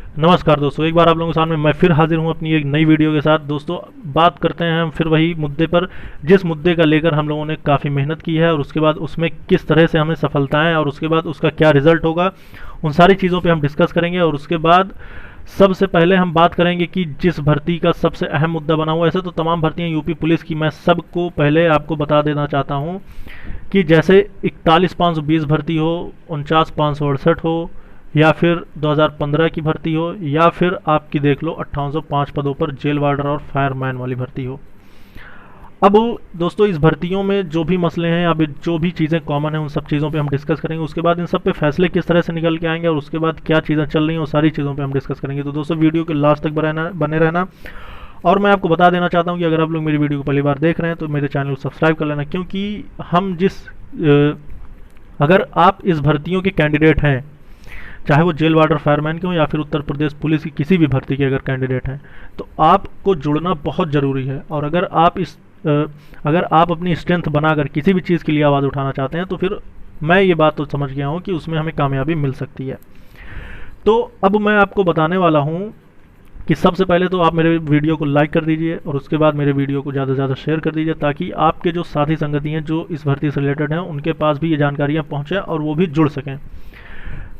नमस्कार दोस्तों, एक बार आप लोगों के सामने मैं फिर हाजिर हूं अपनी एक नई वीडियो के साथ। दोस्तों, बात करते हैं हम फिर वही मुद्दे पर जिस मुद्दे का लेकर हम लोगों ने काफ़ी मेहनत की है और उसके बाद उसमें किस तरह से हमें सफलताएं और उसके बाद उसका क्या रिजल्ट होगा, उन सारी चीज़ों पे हम डिस्कस करेंगे। और उसके बाद सबसे पहले हम बात करेंगे कि जिस भर्ती का सबसे अहम मुद्दा बना हुआ है, ऐसे तो तमाम भर्तियां यूपी पुलिस की मैं सबको पहले आपको बता देना चाहता हूं कि जैसे 41,520 भर्ती हो, 49,568 हो, या फिर 2015 की भर्ती हो, या फिर आपकी देख लो 5805 पदों पर जेल वार्डर और फायरमैन वाली भर्ती हो। अब दोस्तों, इस भर्तियों में जो भी मसले हैं, अब जो भी चीज़ें कॉमन हैं, उन सब चीज़ों पे हम डिस्कस करेंगे। उसके बाद इन सब पे फैसले किस तरह से निकल के आएंगे और उसके बाद क्या चीज़ें चल रही हैं, वो सारी चीज़ों पे हम डिस्कस करेंगे। तो दोस्तों, वीडियो के लास्ट तक बने रहना। और मैं आपको बता देना चाहता हूँ कि अगर आप लोग मेरी वीडियो को पहली बार देख रहे हैं तो मेरे चैनल को सब्सक्राइब कर लेना, क्योंकि हम अगर आप इस भर्तियों के कैंडिडेट हैं, चाहे वो जेल वार्डर फायरमैन के हों या फिर उत्तर प्रदेश पुलिस की किसी भी भर्ती के अगर कैंडिडेट हैं, तो आपको जुड़ना बहुत ज़रूरी है। और अगर आप अपनी स्ट्रेंथ बनाकर किसी भी चीज़ के लिए आवाज़ उठाना चाहते हैं, तो फिर मैं ये बात तो समझ गया हूँ कि उसमें हमें कामयाबी मिल सकती है। तो अब मैं आपको बताने वाला हूँ कि सबसे पहले तो आप मेरे वीडियो को लाइक कर दीजिए और उसके बाद मेरे वीडियो को ज़्यादा से ज़्यादा शेयर कर दीजिए, ताकि आपके जो साथी संगति हैं जो इस भर्ती से रिलेटेड हैं, उनके पास भी ये जानकारियाँ पहुँचें और वो भी जुड़ सकें।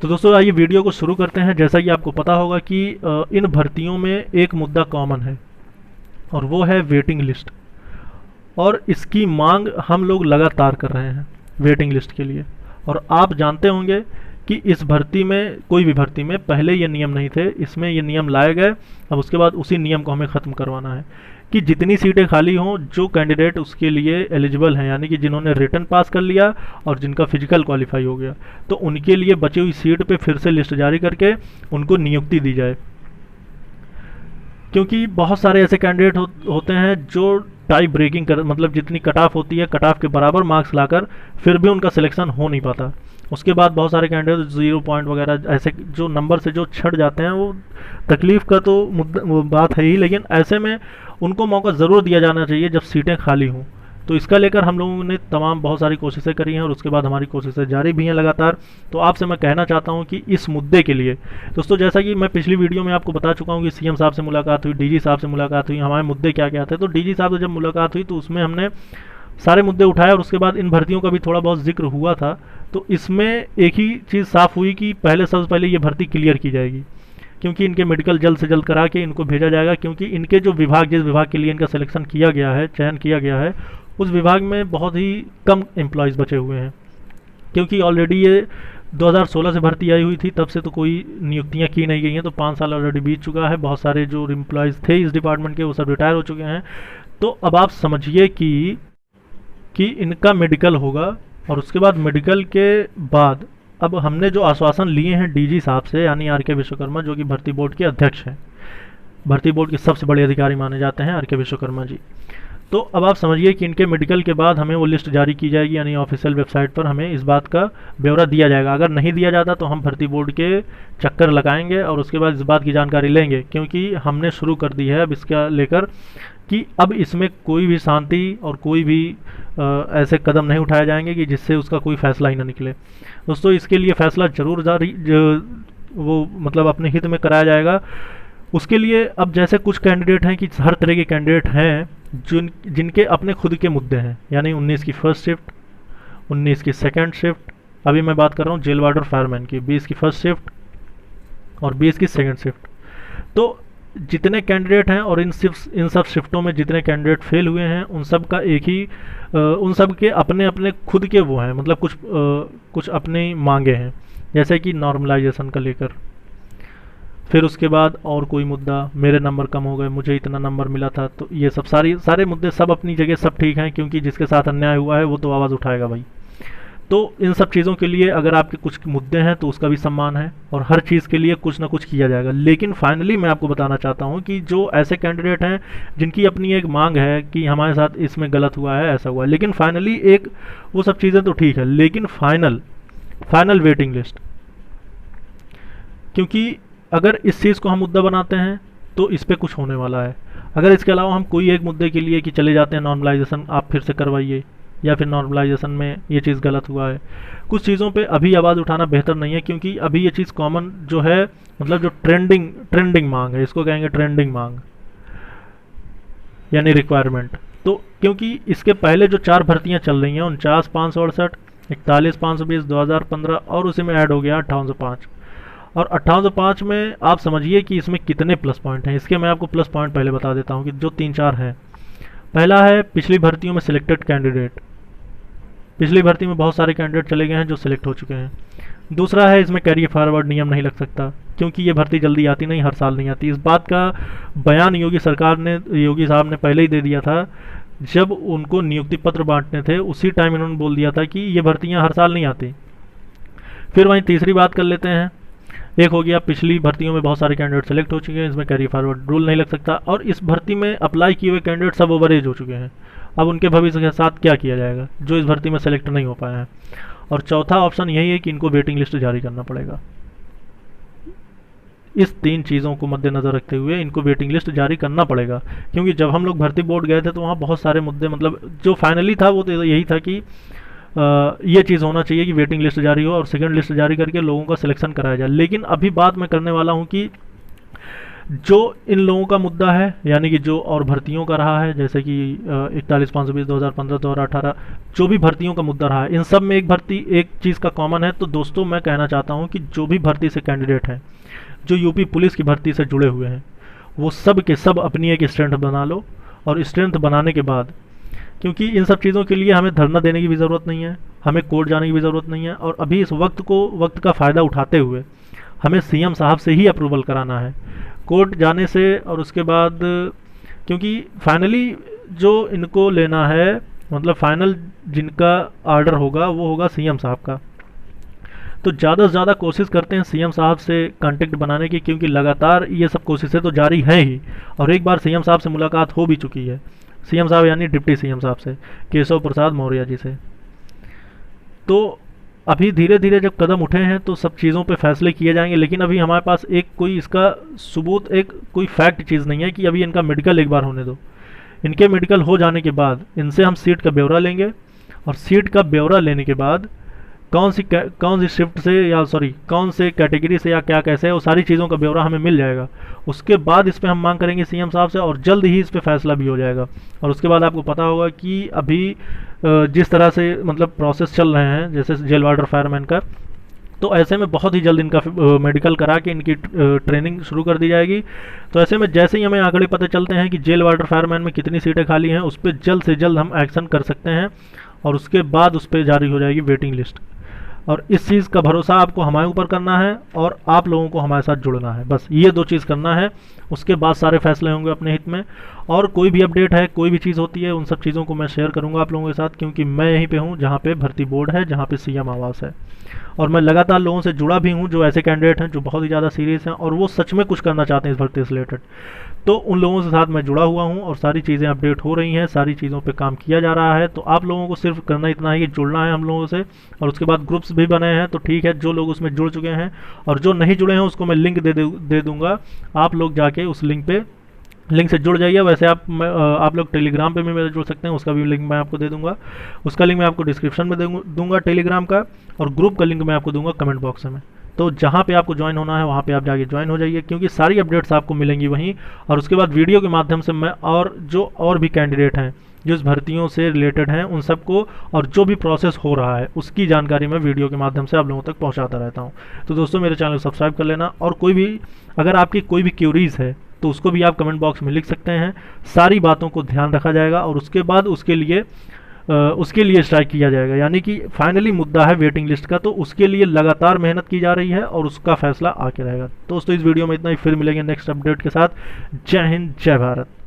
तो दोस्तों, आइए वीडियो को शुरू करते हैं। जैसा कि आपको पता होगा कि इन भर्तियों में एक मुद्दा कॉमन है और वो है वेटिंग लिस्ट। और इसकी मांग हम लोग लगातार कर रहे हैं वेटिंग लिस्ट के लिए। और आप जानते होंगे कि इस भर्ती में, कोई भी भर्ती में पहले ये नियम नहीं थे, इसमें ये नियम लाए गए। अब उसके बाद उसी नियम को हमें ख़त्म करवाना है कि जितनी सीटें खाली हों, जो कैंडिडेट उसके लिए एलिजिबल हैं, यानी कि जिन्होंने रिटन पास कर लिया और जिनका फिजिकल क्वालिफाई हो गया, तो उनके लिए बची हुई सीट पे फिर से लिस्ट जारी करके उनको नियुक्ति दी जाए। क्योंकि बहुत सारे ऐसे कैंडिडेट होते हैं जो टाई ब्रेकिंग कर, मतलब जितनी कट ऑफ होती है, कट ऑफ के बराबर मार्क्स लाकर फिर भी उनका सिलेक्शन हो नहीं पाता। उसके बाद बहुत सारे कैंडिडेट 0 पॉइंट वगैरह ऐसे जो नंबर से जो छट जाते हैं, वो तकलीफ़ का तो मुद्दा, वो बात है ही, लेकिन ऐसे में उनको मौका ज़रूर दिया जाना चाहिए जब सीटें खाली हों। तो इसका लेकर हम लोगों ने बहुत सारी कोशिशें करी हैं और उसके बाद हमारी कोशिशें जारी भी हैं लगातार। तो आपसे मैं कहना चाहता हूं कि इस मुद्दे के लिए दोस्तों, जैसा कि मैं पिछली वीडियो में आपको बता चुका हूं कि सीएम साहब से मुलाकात हुई, डीजी साहब से मुलाकात हुई, हमारे मुद्दे क्या क्या थे। तो डीजी साहब से जब मुलाकात हुई तो उसमें हमने सारे मुद्दे उठाए और उसके बाद इन भर्तियों का भी थोड़ा बहुत जिक्र हुआ था। तो इसमें एक ही चीज़ साफ़ हुई कि सबसे पहले ये भर्ती क्लियर की जाएगी, क्योंकि इनके मेडिकल जल्द से जल्द करा के इनको भेजा जाएगा। क्योंकि इनके जो विभाग, जिस विभाग के लिए इनका सिलेक्शन किया गया है, चयन किया गया है, उस विभाग में बहुत ही कम एम्प्लॉयज़ बचे हुए हैं। क्योंकि ऑलरेडी ये 2016 से भर्ती आई हुई थी, तब से तो कोई नियुक्तियां की नहीं गई हैं। तो 5 साल ऑलरेडी बीत चुका है। बहुत सारे जो एम्प्लॉयज़ थे इस डिपार्टमेंट के, वो सब रिटायर हो चुके हैं। तो अब आप समझिए कि इनका मेडिकल होगा और उसके बाद मेडिकल के बाद अब हमने जो आश्वासन लिए हैं डीजी साहब से, यानी आर.के. विश्वकर्मा, जो कि भर्ती बोर्ड के अध्यक्ष हैं, भर्ती बोर्ड के सबसे बड़े अधिकारी माने जाते हैं आर.के. विश्वकर्मा जी। तो अब आप समझिए कि इनके मेडिकल के बाद हमें वो लिस्ट जारी की जाएगी, यानी ऑफिशियल वेबसाइट पर हमें इस बात का ब्यौरा दिया जाएगा। अगर नहीं दिया जाता तो हम भर्ती बोर्ड के चक्कर लगाएंगे और उसके बाद इस बात की जानकारी लेंगे, क्योंकि हमने शुरू कर दी है अब इसका लेकर कि अब इसमें कोई भी शांति और कोई भी ऐसे कदम नहीं उठाए जाएंगे कि जिससे उसका कोई फैसला ही ना निकले। दोस्तों, इसके लिए फैसला जरूर वो मतलब अपने हित में कराया जाएगा। उसके लिए अब जैसे कुछ कैंडिडेट हैं कि हर तरह के कैंडिडेट हैं जिनके अपने खुद के मुद्दे हैं, यानी 19 की फर्स्ट शिफ्ट, 19 की सेकंड शिफ्ट, अभी मैं बात कर रहा हूँ जेल वार्डर फायरमैन की, 20 की फर्स्ट शिफ्ट और 20 की सेकंड शिफ्ट। तो जितने कैंडिडेट हैं और इन सब शिफ्टों में जितने कैंडिडेट फेल हुए हैं, उन सब का एक ही उन सब के अपने अपने खुद के वो हैं, मतलब कुछ अपनी मांगे हैं, जैसे कि नॉर्मलाइजेशन का लेकर। फिर उसके बाद और कोई मुद्दा, मेरे नंबर कम हो गए, मुझे इतना नंबर मिला था। तो ये सब सारे मुद्दे सब अपनी जगह सब ठीक हैं, क्योंकि जिसके साथ अन्याय हुआ है वो तो आवाज़ उठाएगा भाई। तो इन सब चीज़ों के लिए अगर आपके कुछ मुद्दे हैं तो उसका भी सम्मान है और हर चीज़ के लिए कुछ ना कुछ किया जाएगा। लेकिन फाइनली मैं आपको बताना चाहता हूँ कि जो ऐसे कैंडिडेट हैं जिनकी अपनी एक मांग है कि हमारे साथ इसमें गलत हुआ है, ऐसा हुआ है, लेकिन फाइनली एक वो सब चीज़ें तो ठीक है, लेकिन फाइनल वेटिंग लिस्ट। क्योंकि अगर इस चीज़ को हम मुद्दा बनाते हैं तो इस पर कुछ होने वाला है। अगर इसके अलावा हम कोई एक मुद्दे के लिए कि चले जाते हैं नॉर्मलाइजेशन आप फिर से करवाइए, या फिर नॉर्मलाइजेशन में ये चीज़ गलत हुआ है। कुछ चीज़ों पे अभी आवाज़ उठाना बेहतर नहीं है, क्योंकि अभी ये चीज़ कॉमन जो है, मतलब जो ट्रेंडिंग मांग है, इसको कहेंगे ट्रेंडिंग मांग यानी रिक्वायरमेंट। तो क्योंकि इसके पहले जो 4 भर्तियां चल रही हैं, 49,568, 41,520, 2015 और उसी में ऐड हो गया 5805। और 5805 में आप समझिए कि इसमें कितने प्लस पॉइंट हैं। इसके मैं आपको प्लस पॉइंट पहले बता देता हूँ कि जो 3-4 हैं। पहला है पिछली भर्तियों में सिलेक्टेड कैंडिडेट, पिछली भर्ती में बहुत सारे कैंडिडेट चले गए हैं जो सिलेक्ट हो चुके हैं। दूसरा है इसमें कैरी फॉरवर्ड नियम नहीं लग सकता, क्योंकि ये भर्ती जल्दी आती नहीं, हर साल नहीं आती। इस बात का बयान योगी सरकार ने, योगी साहब ने पहले ही दे दिया था। जब उनको नियुक्ति पत्र बांटने थे उसी टाइम इन्होंने बोल दिया था कि ये भर्तियां हर साल नहीं आती। फिर वहीं तीसरी बात कर लेते हैं। एक हो गया पिछली भर्तियों में बहुत सारे कैंडिडेट सेलेक्ट हो चुके हैं, इसमें कैरी फॉरवर्ड रूल नहीं लग सकता। और इस भर्ती में अप्लाई किए हुए कैंडिडेट सब ओवर एज हो चुके हैं। अब उनके भविष्य के साथ क्या किया जाएगा जो इस भर्ती में सेलेक्ट नहीं हो पाए हैं। और चौथा ऑप्शन यही है कि इनको वेटिंग लिस्ट जारी करना पड़ेगा। इस 3 चीज़ों को मद्देनज़र रखते हुए इनको वेटिंग लिस्ट जारी करना पड़ेगा, क्योंकि जब हम लोग भर्ती बोर्ड गए थे तो वहाँ बहुत सारे मुद्दे, मतलब जो फाइनली था वो तो यही था कि ये चीज़ होना चाहिए कि वेटिंग लिस्ट जारी हो और सेकंड लिस्ट जारी करके लोगों का सिलेक्शन कराया जाए। लेकिन अभी बात मैं करने वाला हूँ कि जो इन लोगों का मुद्दा है, यानी कि जो और भर्तियों का रहा है, जैसे कि 41,520, 2015, 2018 जो भी भर्तियों का मुद्दा रहा है, इन सब में एक चीज़ का कॉमन है। तो दोस्तों मैं कहना चाहता हूँ कि जो भी भर्ती से कैंडिडेट हैं, जो यूपी पुलिस की भर्ती से जुड़े हुए हैं, वो सब के सब अपनी एक स्ट्रेंथ बना लो। और स्ट्रेंथ बनाने के बाद, क्योंकि इन सब चीज़ों के लिए हमें धरना देने की भी ज़रूरत नहीं है, हमें कोर्ट जाने की भी ज़रूरत नहीं है। और अभी इस वक्त का फ़ायदा उठाते हुए हमें सीएम साहब से ही अप्रूवल कराना है, कोर्ट जाने से। और उसके बाद क्योंकि फाइनली जो इनको लेना है, मतलब फाइनल जिनका ऑर्डर होगा वो होगा सीएम साहब का। तो ज़्यादा से ज़्यादा कोशिश करते हैं सीएम साहब से कांटेक्ट बनाने की, क्योंकि लगातार ये सब कोशिशें तो जारी हैं ही। और एक बार सीएम साहब से मुलाकात हो भी चुकी है, सीएम साहब यानी डिप्टी सीएम साहब से, केशव प्रसाद मौर्य जी से। तो अभी धीरे धीरे जब कदम उठे हैं तो सब चीज़ों पे फैसले किए जाएंगे। लेकिन अभी हमारे पास एक कोई इसका सबूत, एक कोई फैक्ट चीज़ नहीं है कि अभी इनका मेडिकल एक बार होने दो। इनके मेडिकल हो जाने के बाद इनसे हम सीट का ब्यौरा लेंगे, और सीट का ब्यौरा लेने के बाद कौन सी शिफ्ट से, या सॉरी कौन से कैटेगरी से या क्या कैसे है, वो सारी चीज़ों का ब्यौरा हमें मिल जाएगा। उसके बाद इस पर हम मांग करेंगे सीएम साहब से, और जल्द ही इस पर फैसला भी हो जाएगा। और उसके बाद आपको पता होगा कि अभी जिस तरह से मतलब प्रोसेस चल रहे हैं, जैसे जेल वार्डर फायरमैन का, तो ऐसे में बहुत ही जल्द इनका मेडिकल करा के इनकी ट्रेनिंग शुरू कर दी जाएगी। तो ऐसे में जैसे ही हमें आंकड़े पता चलते हैं कि जेल वार्डर फायरमैन में कितनी सीटें खाली हैं, उस पर जल्द से जल्द हम एक्शन कर सकते हैं। और उसके बाद उस पर जारी हो जाएगी वेटिंग लिस्ट। और इस चीज़ का भरोसा आपको हमारे ऊपर करना है, और आप लोगों को हमारे साथ जुड़ना है। बस ये 2 चीज़ करना है, उसके बाद सारे फैसले होंगे अपने हित में। और कोई भी अपडेट है, कोई भी चीज़ होती है, उन सब चीज़ों को मैं शेयर करूंगा आप लोगों के साथ, क्योंकि मैं यहीं पे हूँ जहाँ पे भर्ती बोर्ड है, जहाँ पे सीएम आवास है। और मैं लगातार लोगों से जुड़ा भी हूँ जो ऐसे कैंडिडेट हैं जो बहुत ही ज़्यादा सीरियस हैं और वो सच में कुछ करना चाहते हैं इस भर्ती से रिलेटेड। तो उन लोगों के साथ मैं जुड़ा हुआ हूँ, और सारी चीज़ें अपडेट हो रही हैं, सारी चीज़ों पे काम किया जा रहा है। तो आप लोगों को सिर्फ करना इतना है कि जुड़ना है हम लोगों से। और उसके बाद ग्रुप्स भी बने हैं, तो ठीक है, जो लोग उसमें जुड़ चुके हैं, और जो नहीं जुड़े हैं उसको मैं लिंक दे दूँगा। आप लोग जाके उस लिंक से जुड़ जाइए। वैसे आप लोग टेलीग्राम पे भी मेरे जुड़ सकते हैं, उसका भी लिंक मैं आपको दे दूंगा। उसका लिंक मैं आपको डिस्क्रिप्शन में दूंगा टेलीग्राम का, और ग्रुप का लिंक मैं आपको दूंगा कमेंट बॉक्स में। तो जहाँ पे आपको ज्वाइन होना है वहाँ पे आप जाके ज्वाइन हो जाइए, क्योंकि सारी अपडेट्स आपको मिलेंगी वहीं। और उसके बाद वीडियो के माध्यम से मैं और भी कैंडिडेट हैं जो इस भर्तियों से रिलेटेड हैं, उन सबको और जो भी प्रोसेस हो रहा है उसकी जानकारी मैं वीडियो के माध्यम से आप लोगों तक पहुँचाता रहता हूँ। तो दोस्तों मेरे चैनल को सब्सक्राइब कर लेना, और कोई भी अगर आपकी कोई भी क्यूरीज है तो उसको भी आप कमेंट बॉक्स में लिख सकते हैं। सारी बातों को ध्यान रखा जाएगा, और उसके बाद उसके लिए स्ट्राइक किया जाएगा। यानी कि फाइनली मुद्दा है वेटिंग लिस्ट का, तो उसके लिए लगातार मेहनत की जा रही है, और उसका फैसला आके रहेगा। दोस्तों इस वीडियो में इतना ही, फिर मिलेंगे नेक्स्ट अपडेट के साथ। जय हिंद, जय भारत।